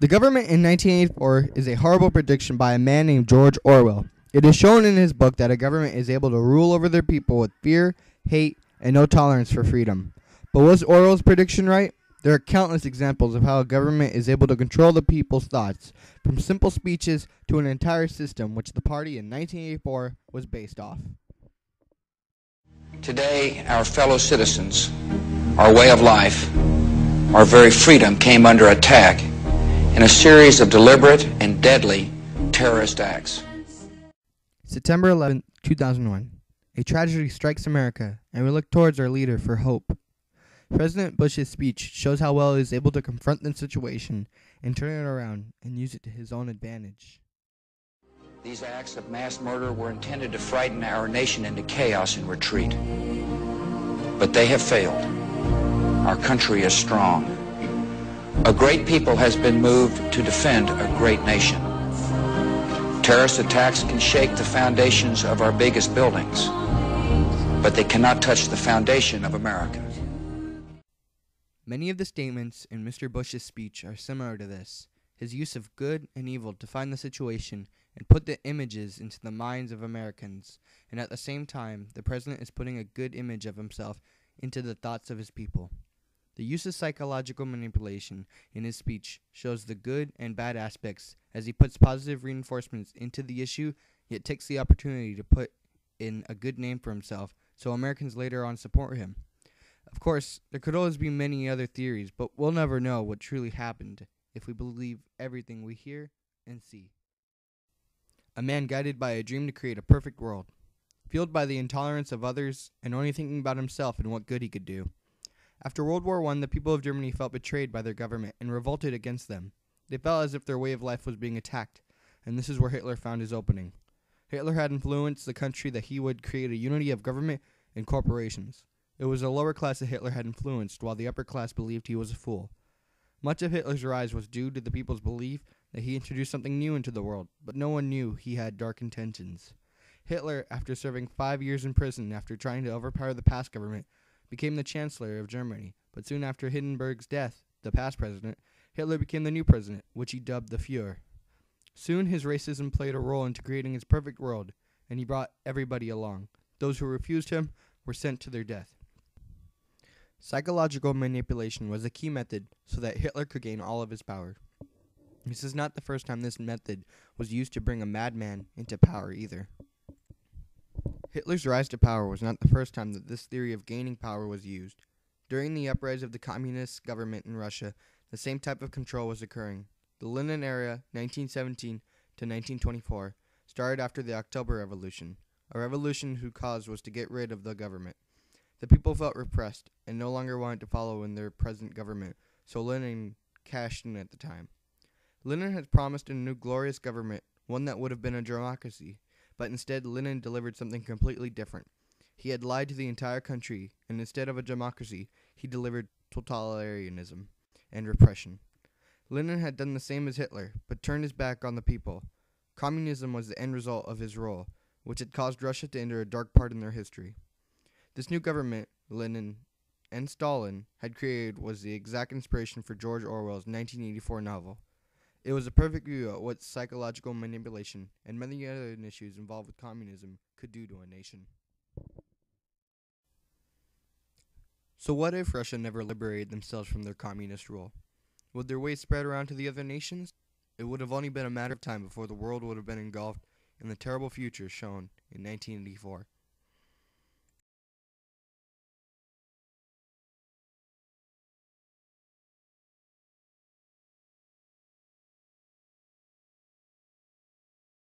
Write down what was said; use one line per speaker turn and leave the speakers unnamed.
The government in 1984 is a horrible prediction by a man named George Orwell. It is shown in his book that a government is able to rule over their people with fear, hate, and no tolerance for freedom. But was Orwell's prediction right? There are countless examples of how a government is able to control the people's thoughts, from simple speeches to an entire system which the party in 1984 was based off.
Today, our fellow citizens, our way of life, our very freedom came under attack in a series of deliberate and deadly terrorist acts.
September 11, 2001. A tragedy strikes America, and we look towards our leader for hope. President Bush's speech shows how well he is able to confront the situation and turn it around and use it to his own advantage.
These acts of mass murder were intended to frighten our nation into chaos and retreat. But they have failed. Our country is strong. A great people has been moved to defend a great nation. Terrorist attacks can shake the foundations of our biggest buildings, but they cannot touch the foundation of America.
Many of the statements in Mr. Bush's speech are similar to this. His use of good and evil define the situation and put the images into the minds of Americans, and at the same time, the president is putting a good image of himself into the thoughts of his people. The use of psychological manipulation in his speech shows the good and bad aspects as he puts positive reinforcements into the issue, yet takes the opportunity to put in a good name for himself so Americans later on support him. Of course, there could always be many other theories, but we'll never know what truly happened if we believe everything we hear and see. A man guided by a dream to create a perfect world, fueled by the intolerance of others and only thinking about himself and what good he could do. After World War I, the people of Germany felt betrayed by their government and revolted against them. They felt as if their way of life was being attacked, and this is where Hitler found his opening. Hitler had influenced the country that he would create a unity of government and corporations. It was the lower class that Hitler had influenced, while the upper class believed he was a fool. Much of Hitler's rise was due to the people's belief that he introduced something new into the world, but no one knew he had dark intentions. Hitler, after serving 5 years in prison after trying to overpower the past government, became the Chancellor of Germany, but soon after Hindenburg's death, the past president, Hitler became the new president, which he dubbed the Fuhrer. Soon his racism played a role into creating his perfect world, and he brought everybody along. Those who refused him were sent to their death. Psychological manipulation was a key method so that Hitler could gain all of his power. This is not the first time this method was used to bring a madman into power either. Hitler's rise to power was not the first time that this theory of gaining power was used. During the uprising of the communist government in Russia, the same type of control was occurring. The Lenin era, 1917 to 1924, started after the October Revolution, a revolution whose cause was to get rid of the government. The people felt repressed and no longer wanted to follow in their present government, so Lenin cashed in at the time. Lenin had promised a new glorious government, one that would have been a democracy, but instead Lenin delivered something completely different. He had lied to the entire country, and instead of a democracy, he delivered totalitarianism and repression. Lenin had done the same as Hitler, but turned his back on the people. Communism was the end result of his rule, which had caused Russia to enter a dark part in their history. This new government, Lenin and Stalin had created, was the exact inspiration for George Orwell's 1984 novel. It was a perfect view of what psychological manipulation and many other issues involved with communism could do to a nation. So what if Russia never liberated themselves from their communist rule? Would their ways spread around to the other nations? It would have only been a matter of time before the world would have been engulfed in the terrible future shown in 1984.